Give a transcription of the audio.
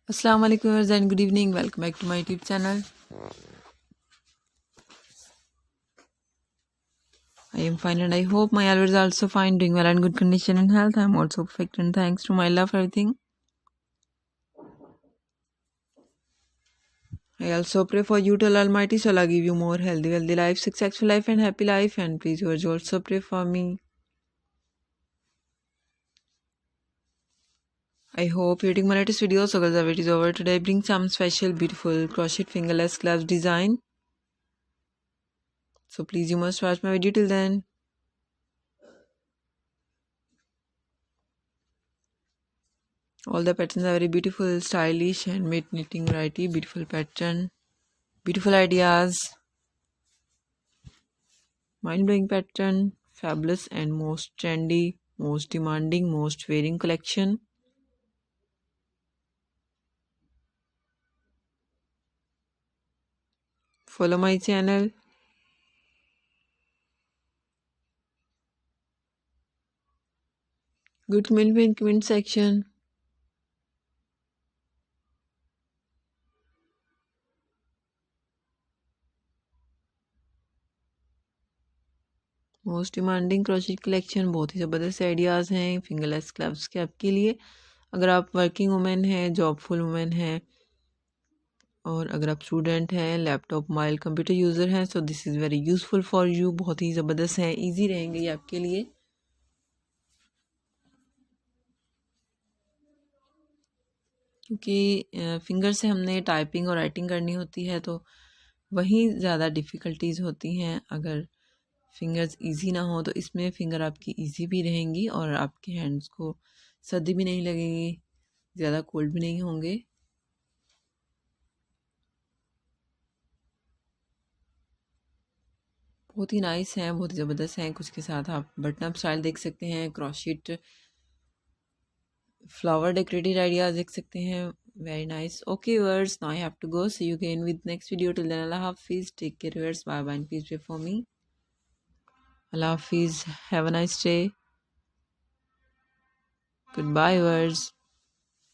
Assalamu alaikum viewers and good evening. Welcome back to my YouTube channel. I am fine and I hope my viewers are also fine, doing well and good condition and health. I am also perfect and thanks to my love for everything. I also pray for you to Almighty so Allah give you more healthy life, successful life and happy life, and please viewers also pray for me. I hope you're getting my latest video. So guys, the video is over. Today I bring some special beautiful crochet fingerless gloves design. So please you must watch my video till then. All the patterns are very beautiful, stylish, handmade knitting variety, beautiful pattern, beautiful ideas, mind-blowing pattern, fabulous and most trendy, most demanding, most wearing collection. Follow my channel. Good comment in comment section. Most demanding crochet collection, बहुत ही ज़बरदस्त ideas हैं fingerless gloves के आपके लिए। अगर आप working women हैं, जॉबफुल women हैं, और अगर आप स्टूडेंट हैं, लैपटॉप मोबाइल कंप्यूटर यूज़र हैं, so this is very useful for you. बहुत ही ज़बरदस्त हैं, इजी रहेंगे ये आपके लिए। क्योंकि फिंगर से हमने टाइपिंग और राइटिंग करनी होती है, तो वहीं ज़्यादा डिफ़िकल्टीज़ होती हैं। अगर फिंगर्स इजी ना हो तो इसमें फिंगर आपकी इजी भी रहेंगी और आपके हैंड्स को सर्दी भी नहीं लगेगी, ज़्यादा कोल्ड भी नहीं होंगे। बहुत ही नाइस हैं, बहुत ही ज़बरदस्त हैं। कुछ के साथ आप बटन अप स्टाइल देख सकते हैं, क्रोशेट फ्लावर डेकोरेटेड आइडियाज देख सकते हैं। Very nice. Okay viewers, now I have to go. See you again with next video. Till then अल्लाह हाफिज़, take care viewers, bye bye and please pray for me. Allah Hafiz. Have a nice day. Goodbye, viewers.